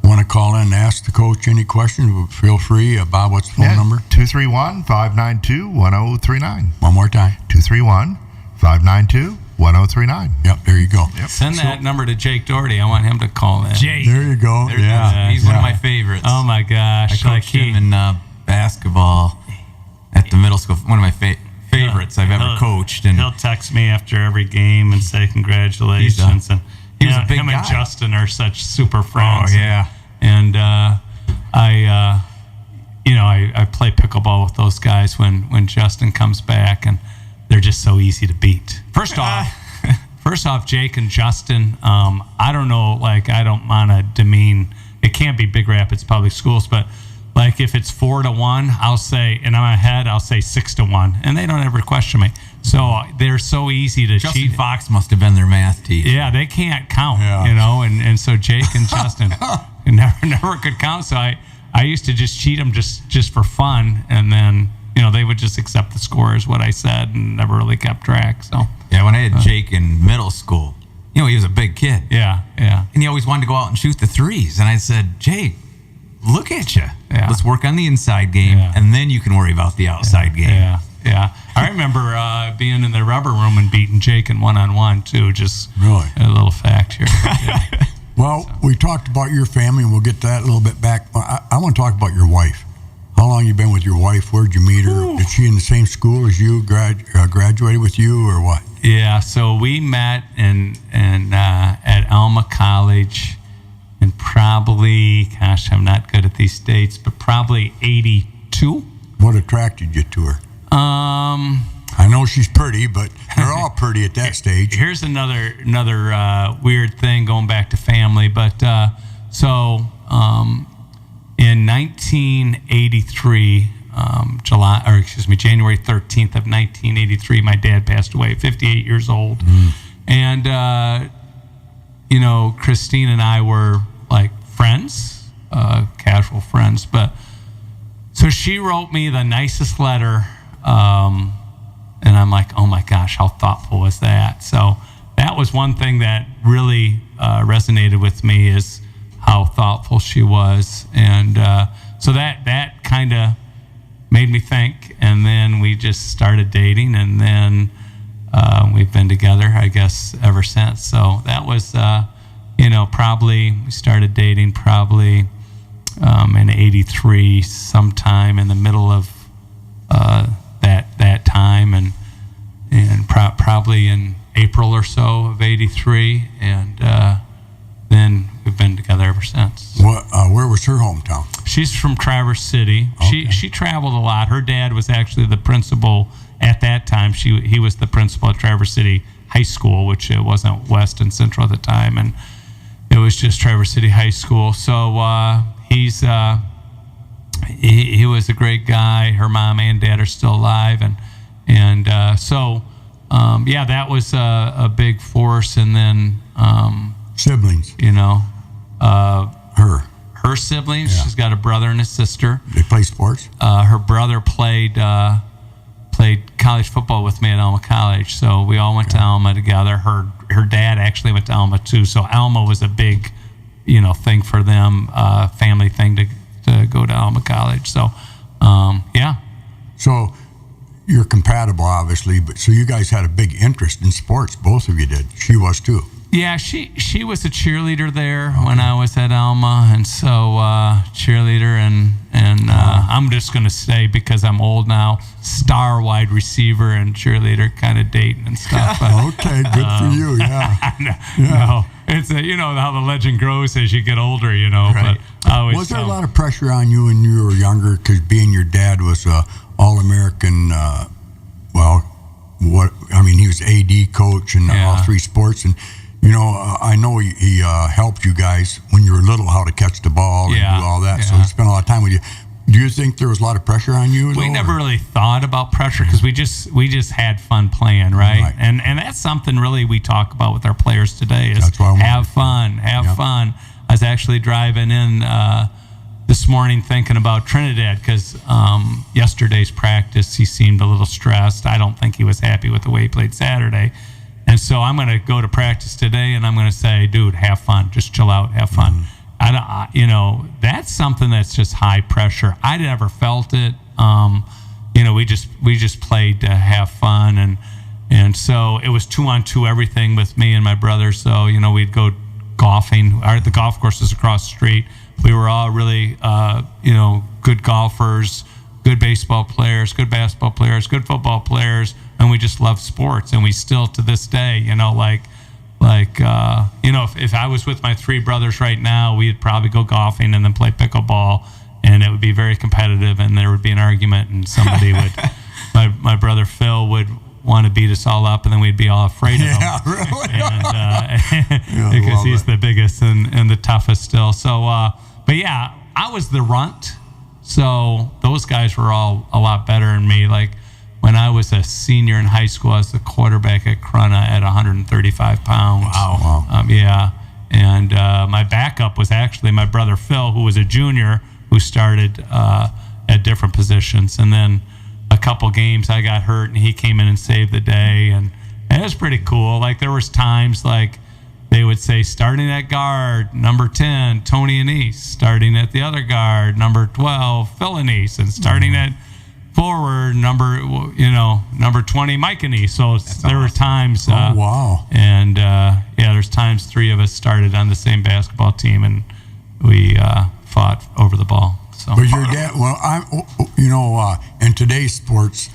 want to call in and ask the coach any questions, feel free. Bob, what's the phone number? 231-592-1039. One more time. 231-592-1039. Yep, there you go. Yep. Send that number to Jake Doherty. I want him to call in. Jake. There you go. He's one of my favorites. Oh my gosh. I coached him in basketball at the middle school. One of my favorites I've ever coached. And he'll text me after every game and say congratulations. And he was a big him guy. and Justin are such super friends. Oh, yeah. And I play pickleball with those guys when Justin comes back, and they're just so easy to beat. First off, Jake and Justin, I don't know, like, I don't want to demean, it can't be Big Rapids Public Schools, but like if it's 4-1, I'll say, and I'm ahead, I'll say 6-1, and they don't ever question me. So they're so easy to Justin cheat. Fox must have been their math teacher. Yeah, they can't count, Yeah. and so Jake and Justin never could count. So I used to just cheat them just for fun, and then they would just accept the score as what I said and never really kept track. So Yeah, when I had Jake in middle school, he was a big kid. yeah, And he always wanted to go out and shoot the threes. And I said, Jake, look at you. Yeah. Let's work on the inside game, Yeah. and then you can worry about the outside game. Yeah. I remember being in the rubber room and beating Jake in one-on-one too. Just Really? a little fact here. Yeah. Well, we talked about your family, and we'll get to that a little bit back. I want to talk about your wife. How long you been with your wife? Where'd you meet her? Is she in the same school as you? Graduated with you, or what? Yeah, so we met at Alma College, and probably, gosh, I'm not good at these dates, but probably 82. What attracted you to her? I know she's pretty, but they're all pretty at that stage. Here's another weird thing going back to family, but in 1983, January 13th of 1983, my dad passed away, 58 years old. And, Christine and I were like friends, casual friends. But so she wrote me the nicest letter. And I'm like, oh my gosh, how thoughtful was that? So that was one thing that really resonated with me, is how thoughtful she was. And so that kind of made me think. And then we just started dating, and then we've been together, I guess, ever since. So that was, probably we started dating probably in 83, sometime in the middle of that time, and probably in April or so of 83, and then we've been together ever since. Where was her hometown? She's from Traverse City. Okay. She traveled a lot. Her dad was actually the principal at that time. He was the principal at Traverse City High School, which it wasn't West and Central at the time, and it was just Traverse City High School. So he was a great guy. Her mom and dad are still alive, and that was a big force. And then Siblings. her siblings. Yeah. She's got a brother and a sister. They play sports? Her brother played college football with me at Alma College, so we all went to Alma together. Her dad actually went to Alma too, so Alma was a big, thing for them, family thing to go to Alma College. So, yeah. So you're compatible, obviously, but so you guys had a big interest in sports. Both of you did. She was too. Yeah, she was a cheerleader there when I was at Alma, and so cheerleader, and I'm just gonna say, because I'm old now, star wide receiver and cheerleader, kind of dating and stuff. But, Okay, good for you. Yeah. No, it's how the legend grows as you get older, Right. But I always Was there a lot of pressure on you when you were younger? Because being your dad was a All-American, he was AD coach and all three sports, and I know he helped you guys when you were little how to catch the ball and do all that. So he spent a lot of time with you. Do you think there was a lot of pressure on you? We never really thought about pressure, because we just had fun playing, right? And that's something really we talk about with our players today, is have fun. I was actually driving in this morning thinking about Trinidad, because yesterday's practice, he seemed a little stressed. I don't think he was happy with the way he played Saturday. And so I'm going to go to practice today, and I'm going to say, dude, have fun. Just chill out, have fun. That's something that's just high pressure. I never felt it. We just played to have fun, and so it was 2-on-2 everything with me and my brother. So we'd go golfing. The golf course was across the street. We were all really good golfers, good baseball players, good basketball players, good football players, and we just loved sports. And we still, to this day, like, if I was with my three brothers right now, we'd probably go golfing and then play pickleball, and it would be very competitive, and there would be an argument, and somebody would, my brother Phil would want to beat us all up, and then we'd be all afraid of him. Yeah, really? And, because he's the biggest and the toughest still. So, but yeah, I was the runt. So those guys were all a lot better than me. Like when I was a senior in high school, I was the quarterback at Corunna at 135 pounds. Wow. Yeah. And my backup was actually my brother Phil, who was a junior, who started at different positions. And then a couple games I got hurt, and he came in and saved the day. And it was pretty cool. Like there was times like they would say, starting at guard, number 10, Tony Anese. Starting at the other guard, number 12, Phil Anese. And starting at forward, number 20, Mike Anese. So there were times. Wow. And there's times three of us started on the same basketball team, and we fought over the ball. So. But your dad, in today's sports,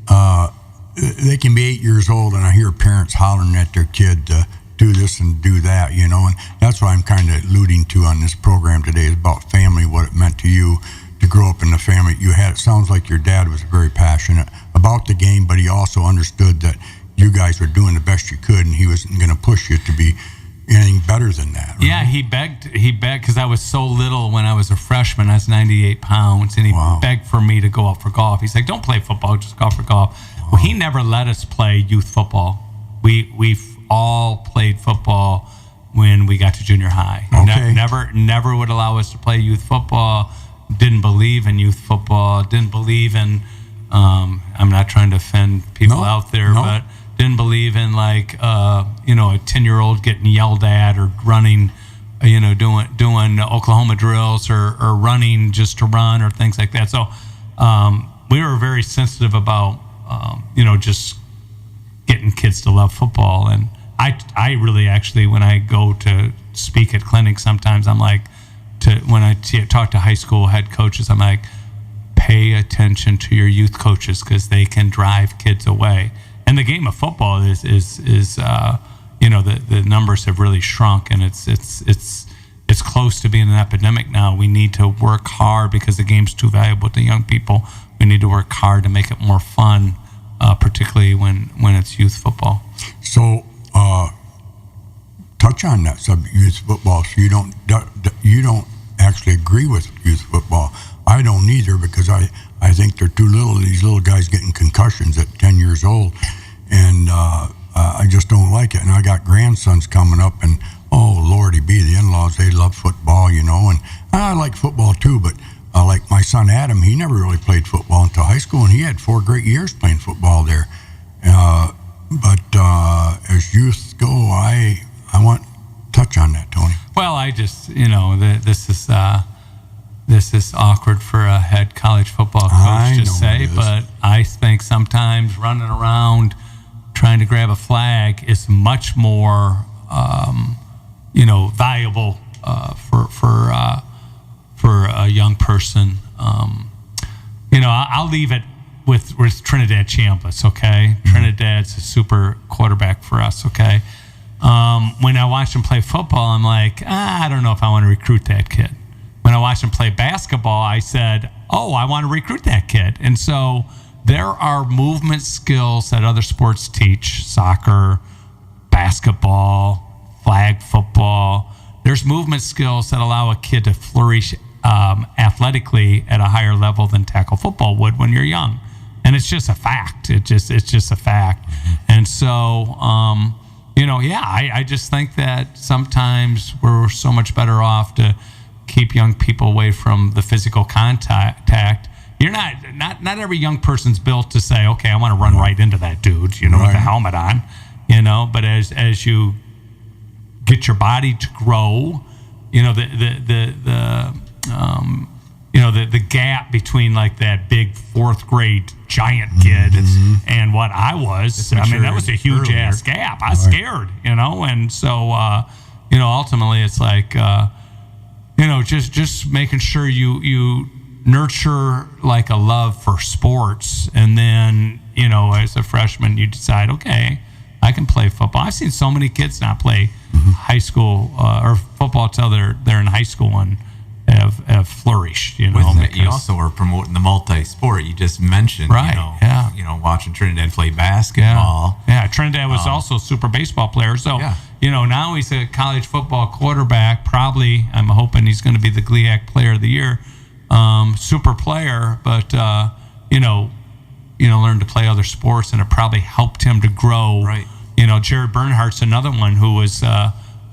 they can be 8 years old, and I hear parents hollering at their kid to do this and do that, and that's what I'm kind of alluding to on this program today, is about family, what it meant to you to grow up in the family you had. It sounds like your dad was very passionate about the game, but he also understood that you guys were doing the best you could, and he wasn't going to push you to be anything better than that. Right? Yeah, he begged because I was so little when I was a freshman. I was 98 pounds, and he begged for me to go out for golf. He's like, don't play football, just go out for golf. Wow. Well, he never let us play youth football. We all played football when we got to junior high. Okay. Never would allow us to play youth football. Didn't believe in youth football. Didn't believe in, I'm not trying to offend people out there, but didn't believe in like, a 10-year-old getting yelled at or running, doing Oklahoma drills or running just to run or things like that. So we were very sensitive about, just getting kids to love football. And I really actually, when I go to speak at clinics, sometimes I'm like, when I talk to high school head coaches, I'm like, pay attention to your youth coaches, because they can drive kids away. And the game of football is the numbers have really shrunk, and it's close to being an epidemic now. We need to work hard, because the game's too valuable to young people. We need to work hard to make it more fun, particularly when it's youth football. So, touch on that subject, youth football. So you don't actually agree with youth football. I don't either, because I think they're too little. These little guys getting concussions at 10 years old, and I just don't like it. And I got grandsons coming up, and oh Lordy be, the in-laws, they love football, and I like football too, but like my son Adam, he never really played football until high school, and he had 4 great years playing football there. But as youth go, I want to touch on that, Tony. Well, I just, this is awkward for a head college football coach to say, but I think sometimes running around trying to grab a flag is much more, valuable for a young person. I'll leave it with Trinidad Chambliss, okay? Mm-hmm. Trinidad's a super quarterback for us, okay? When I watch him play football, I'm like, I don't know if I want to recruit that kid. When I watched him play basketball, I said, I want to recruit that kid. And so there are movement skills that other sports teach, soccer, basketball, flag football. There's movement skills that allow a kid to flourish athletically at a higher level than tackle football would when you're young. And it's just a fact. It's just a fact. And so, I just think that sometimes we're so much better off to keep young people away from the physical contact. You're not every young person's built to say, okay, I want to run right into that dude, with the helmet on, but as you get your body to grow, the gap between like that big 4th grade giant kid and what I was, that was a huge ass gap. I was scared, and so, ultimately it's like, just making sure you nurture like a love for sports, and then as a freshman you decide, okay, I can play football. I've seen so many kids not play high school or football till they're in high school and have flourished. You know, You also were promoting the multi-sport. You just mentioned, Right, yeah. watching Trinidad play basketball. Yeah, Trinidad was also a super baseball player. So, Yeah. Now he's a college football quarterback. Probably, I'm hoping he's going to be the GLIAC Player of the Year. Super player, but, learned to play other sports, and it probably helped him to grow. Right. Jared Bernhardt's another one who was a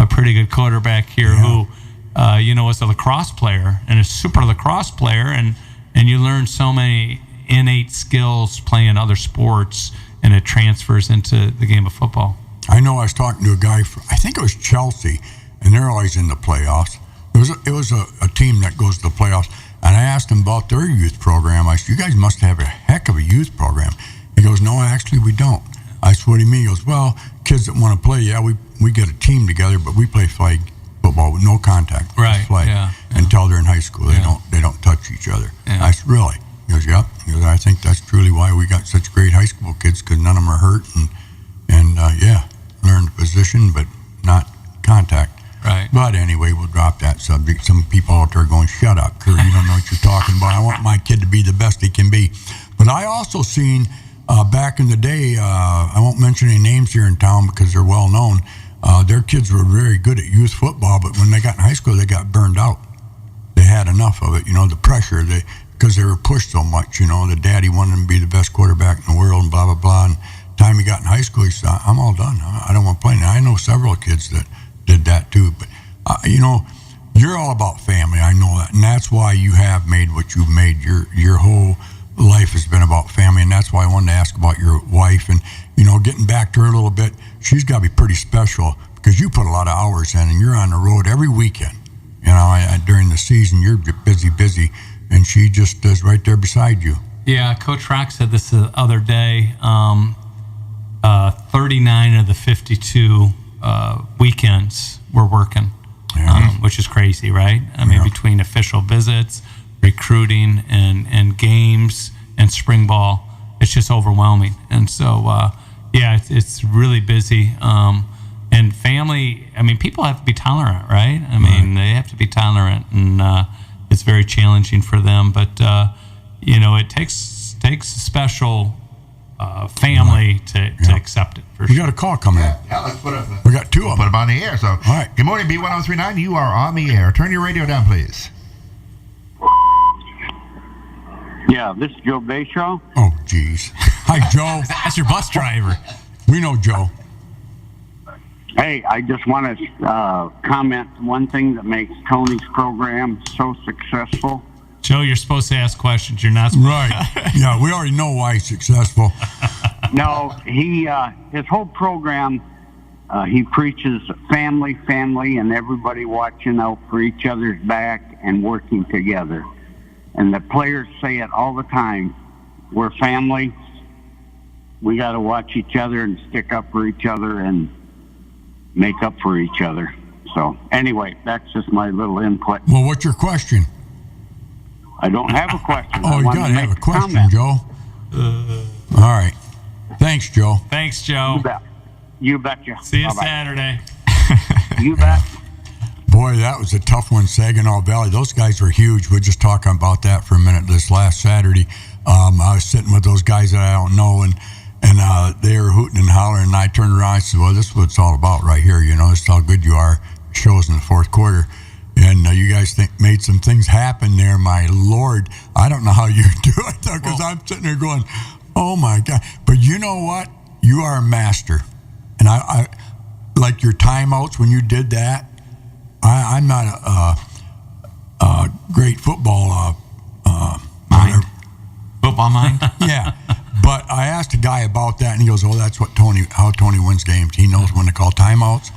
pretty good quarterback here who, was a lacrosse player and a super lacrosse player. And you learn so many innate skills playing other sports, and it transfers into the game of football. I know I was talking to a guy, I think it was Chelsea, and they're always in the playoffs. It was a team that goes to the playoffs, and I asked him about their youth program. I said, you guys must have a heck of a youth program. He goes, no, actually we don't. I said, what do you mean? He goes, well, kids that want to play, we get a team together, but we play flag football with no contact. Right, Just flag. yeah. Until they're in high school, they don't touch each other. Yeah. I said, really? He goes, yep. He goes, I think that's truly why we got such great high school kids, because none of them are hurt, and learn the position, but not contact. Right. But anyway, we'll drop that subject. Some people out there are going, shut up, Curry, you don't know what you're talking about. I want my kid to be the best he can be. But I also seen back in the day, I won't mention any names here in town because they're well known, their kids were very good at youth football, but when they got in high school, they got burned out. They had enough of it, the pressure, because they were pushed so much, the daddy wanted him to be the best quarterback in the world and blah, blah, blah. And time he got in high school, he said, I'm all done. I don't want to play. Now, I know several kids that did that too, but you're all about family. I know that, and that's why you have made what you've made. Your whole life has been about family, and that's why I wanted to ask about your wife. And getting back to her a little bit, she's got to be pretty special because you put a lot of hours in, and you're on the road every weekend. During the season, you're busy, and she just is right there beside you. Yeah, Coach Rock said this the other day. 39 of the 52 weekends we're working, which is crazy, right? I mean, between official visits, recruiting, and games and spring ball, it's just overwhelming. And so, it's really busy. And family, I mean, people have to be tolerant, right? I mean, they have to be tolerant, and it's very challenging for them. But, it takes a special family to accept it. We got a call coming in. Yeah, let's put it. We got two of them. Put them on the air. So, all right. Good morning, B1039. You are on the air. Turn your radio down, please. Yeah, this is Joe Bayshaw. Oh, geez. Hi, Joe. That's your bus driver. We know Joe. Hey, I just want to comment one thing that makes Tony's program so successful. Joe, you're supposed to ask questions. You're not supposed Right. Yeah, we already know why he's successful. No, his whole program, he preaches family, and everybody watching out for each other's back and working together. And the players say it all the time. We're family. We got to watch each other and stick up for each other and make up for each other. So anyway, that's just my little input. Well, what's your question? I don't have a question. Oh, I you want got to to have make a question, comment. Joe. All right. Thanks, Joe. Thanks, Joe. You bet. You betcha. See you Bye-bye. Saturday. You bet. Boy, that was a tough one, Saginaw Valley. Those guys were huge. We're just talking about that for a minute. This last Saturday, I was sitting with those guys that I don't know, and they were hooting and hollering, and I turned around and I said, well, this is what it's all about right here. This is how good you are. Shows in the fourth quarter. And you guys made some things happen there. My Lord, I don't know how you do it, because I'm sitting there going, oh, my God. But you know what? You are a master. And I like your timeouts when you did that. I'm not a great football Mind. Football mind. Yeah, but I asked a guy about that, and he goes, "Oh, that's how Tony wins games. He knows when to call timeouts,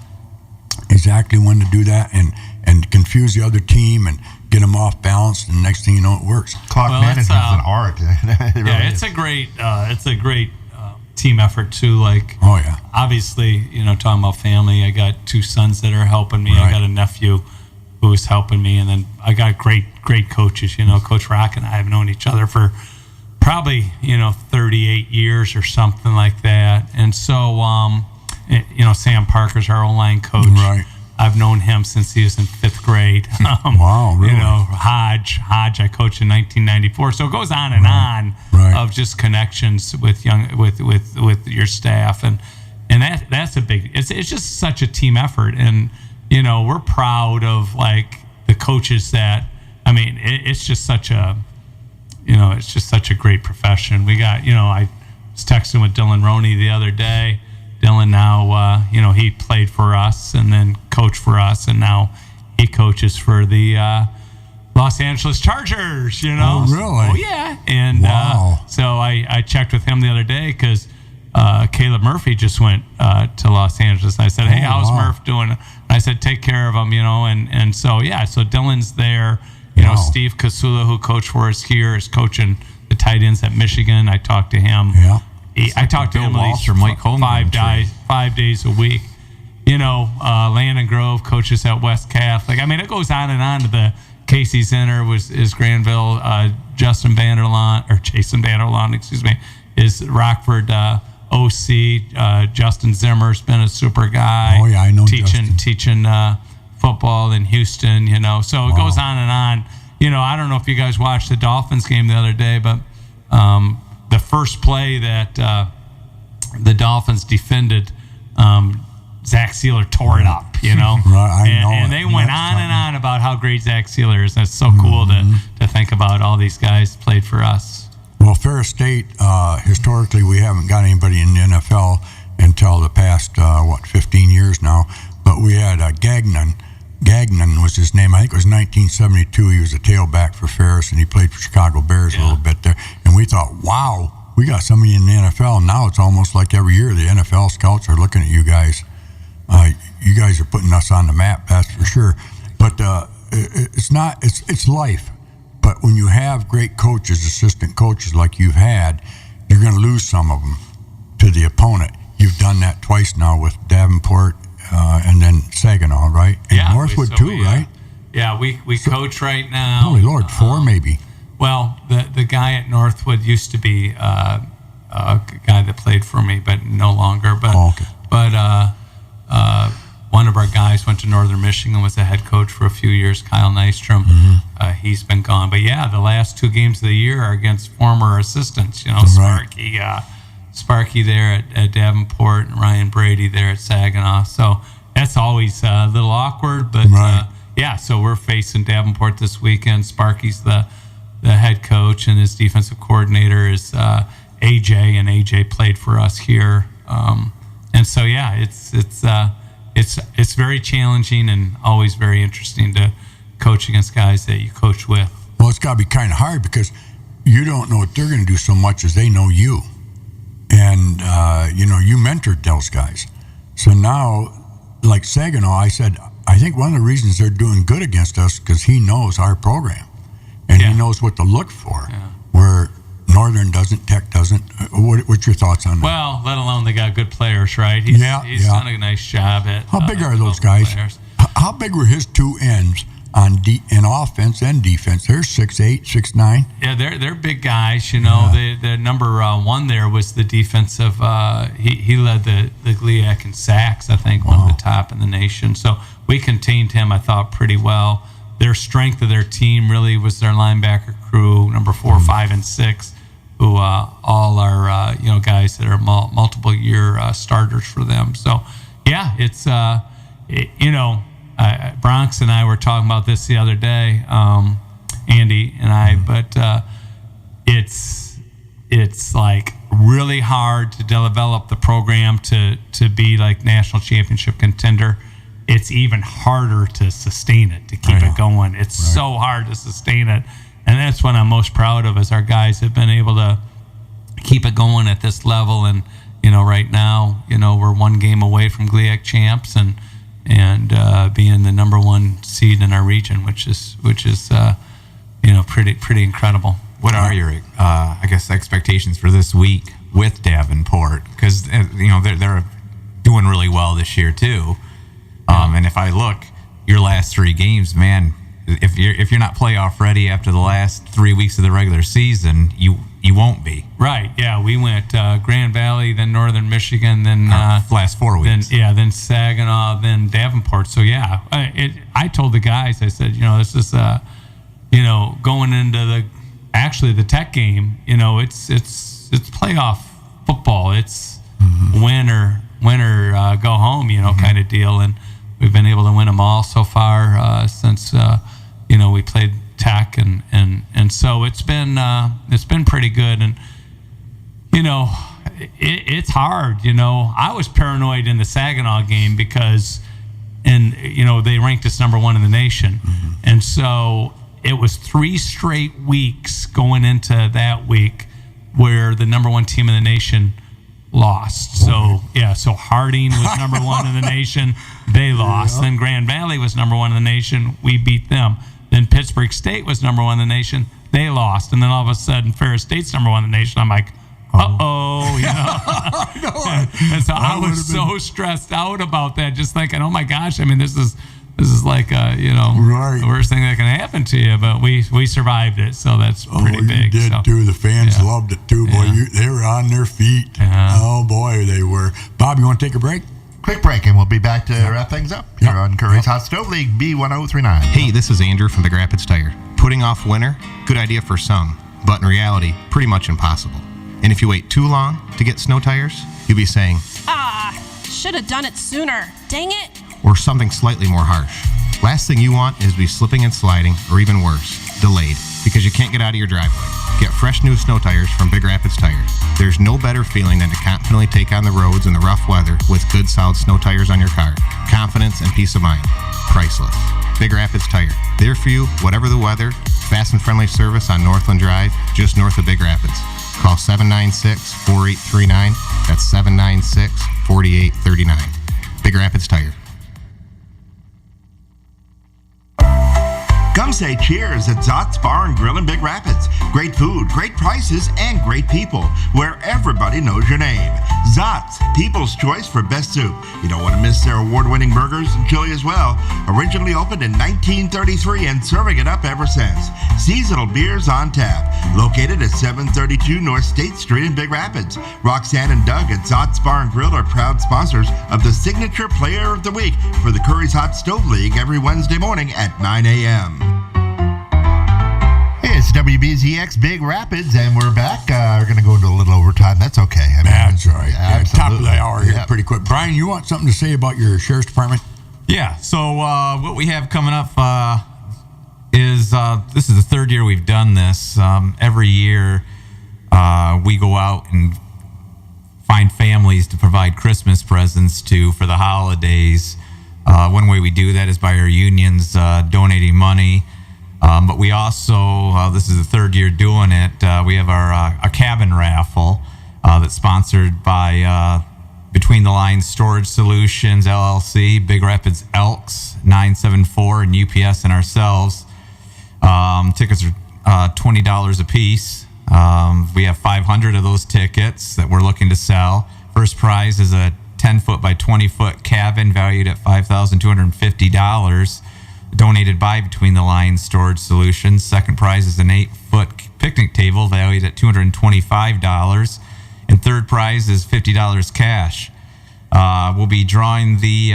exactly when to do that, and confuse the other team and get them off balance. And the next thing you know, it works. Clock management is an art. It really It's a great team effort too. Like, oh yeah, obviously, talking about family. I got two sons that are helping me. Right. I got a nephew who's helping me, and then I got great coaches. Coach Rock and I have known each other for probably 38 years or something like that. And so Sam Parker's our O-line coach. Right. I've known him since he was in 5th grade. Wow, really? Hodge, I coached in 1994. So it goes on and on of just connections with with your staff, and that's a big. It's just such a team effort, and we're proud of like the coaches that. I mean, it's just such a great profession. We got I was texting with Dylan Roney the other day. Dylan now, he played for us and then coached for us, and now he coaches for the Los Angeles Chargers. Oh, really? Oh, yeah. And so I checked with him the other day because Caleb Murphy just went to Los Angeles. And I said, hey, how's Murph doing? And I said, take care of him, and so, so Dylan's there. Steve Kasula, who coached for us here, is coaching the tight ends at Michigan. I talked to him. Yeah. I talked to him at least Mike Holmgren 5 days a week. Landon Grove coaches at West Catholic. I mean, it goes on and on. To the Casey Center is Granville. Jason Vanderlaan, is Rockford OC. Justin Zimmer's been a super guy. Oh yeah, I know. Teaching football in Houston. So it goes on and on. I don't know if you guys watched the Dolphins game the other day, but the first play that the Dolphins defended, Zach Sealer tore it up, Right, I know. And they went on and on about how great Zach Sealer is. That's so cool to think about. All these guys played for us. Well, Ferris State, historically, we haven't got anybody in the NFL until the past, 15 years now. But we had Gagnon. Gagnon was his name. I think it was 1972. He was a tailback for Ferris, and he played for Chicago Bears a little bit there. And we thought, wow, we got somebody in the NFL. Now it's almost like every year the NFL scouts are looking at you guys. You guys are putting us on the map, that's for sure. But it's life. But when you have great coaches, assistant coaches like you've had, you're going to lose some of them to the opponent. You've done that twice now with Davenport and then Saginaw, right? And Northwood too, right? Yeah, we coach right now. Holy Lord, 4 maybe. Well, the guy at Northwood used to be a guy that played for me, but no longer. But one of our guys went to Northern Michigan, was a head coach for a few years, Kyle Nystrom. He's been gone. But yeah, the last 2 games of the year are against former assistants, Sparky there at Davenport and Ryan Brady there at Saginaw. So that's always a little awkward, but so we're facing Davenport this weekend. Sparky's the head coach, and his defensive coordinator is AJ, and AJ played for us here. And so it's very challenging and always very interesting to coach against guys that you coach with. Well, it's got to be kind of hard because you don't know what they're going to do so much as they know you. And, you mentored those guys. So now, like Saginaw, I said, I think one of the reasons they're doing good against us because he knows our program. And he knows what to look for, where Northern doesn't, Tech doesn't. What's your thoughts on that? Well, let alone they got good players, right? He's done a nice job at. How big are those guys? Players. How big were his 2 ends in offense and defense? They're 6'8", 6'9". Yeah, they're big guys. The number 1 there was the defensive. He led the GLIAC in sacks. I think one of the top in the nation. So we contained him, I thought, pretty well. Their strength of their team really was their linebacker crew, number 4, 5, and 6, who all are guys that are multiple year starters for them. So yeah, it's Bronx and I were talking about this the other day, Andy and I, but it's like really hard to develop the program to be like national championship contender. It's even harder to sustain it, to keep it going. It's so hard to sustain it. And that's what I'm most proud of, is our guys have been able to keep it going at this level. And, right now, we're 1 game away from GLIAC champs and being the number 1 seed in our region, which is pretty incredible. What are your, expectations for this week with Davenport? Because, they're doing really well this year too. And if I look, your last 3 games, man, if you're not playoff ready after the last 3 weeks of the regular season, you you won't be. Right. Yeah. We went Grand Valley, then Northern Michigan, then Last 4 weeks. then Saginaw, then Davenport. So yeah, I told the guys, I said, this is going into the Tech game. It's playoff football. It's win or go home, kind of deal. And we've been able to win them all so far since we played Tech, and so it's been pretty good. And it's hard. I was paranoid in the Saginaw game because they ranked us number 1 in the nation, and so it was 3 straight weeks going into that week where the number 1 team in the nation lost. So Harding was number 1 in the nation. They lost. Then Grand Valley was number 1 in the nation. We beat them. Then Pittsburgh State was number 1 in the nation. They lost. And then all of a sudden Ferris State's number 1 in the nation. I'm like, uh-oh, And so I was so stressed out about that, just thinking, oh my gosh, I mean, this is like the worst thing that can happen to you, but we survived it, so that's pretty big. You did too. The fans loved it too, boy. They were on their feet. Oh boy, they were. Bob, you want to take a break? Quick break, and we'll be back to wrap things up here on Curries Hot Stove League B1039. Hey, this is Andrew from Big Rapids Tire. Putting off winter, good idea for some, but in reality, pretty much impossible. And if you wait too long to get snow tires, you'll be saying, should have done it sooner. Dang it. or something slightly more harsh. Last thing you want is to be slipping and sliding, or even worse, delayed, because you can't get out of your driveway. Get fresh new snow tires from Big Rapids Tires. There's no better feeling than to confidently take on the roads in the rough weather with good solid snow tires on your car. Confidence and peace of mind. Priceless. Big Rapids Tire. There for you, whatever the weather. Fast and friendly service on Northland Drive, just north of Big Rapids. Call 796-4839. That's 796-4839. Big Rapids Tire. Come say cheers at Zot's Bar and Grill in Big Rapids. Great food, great prices, and great people, where everybody knows your name. Zot's, people's choice for best soup. You don't want to miss their award-winning burgers and chili as well. Originally opened in 1933 and serving it up ever since. Seasonal beers on tap. Located at 732 North State Street in Big Rapids. Roxanne and Doug at Zot's Bar and Grill are proud sponsors of the Signature Player of the Week for the Curries Hot Stove League every Wednesday morning at 9 a.m. Hey, it's WBZX Big Rapids, and we're back. We're going to go into a little overtime. That's okay. I mean, that's all right. Yeah, top of the hour here, Yep. pretty quick. Brian, you want something to say about your sheriff's department? Yeah. So what we have coming up is this is the third year we've done this. Every year we go out and find families to provide Christmas presents to for the holidays. One way we do that is by our unions donating money. But we also, this is the third year doing it, we have our cabin raffle that's sponsored by Between the Lines Storage Solutions, LLC, Big Rapids Elks, 974, and UPS and ourselves. Tickets are $20 a piece. We have 500 of those tickets that we're looking to sell. First prize is a 10-foot by 20-foot cabin valued at $5,250. Donated by Between the Lines Storage Solutions. Second prize is an 8-foot picnic table valued at $225. And third prize is $50 cash. We'll be drawing the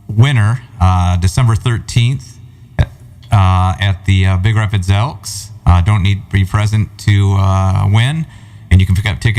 winner December 13th at the Big Rapids Elks. Don't need to be present to win. And you can pick up tickets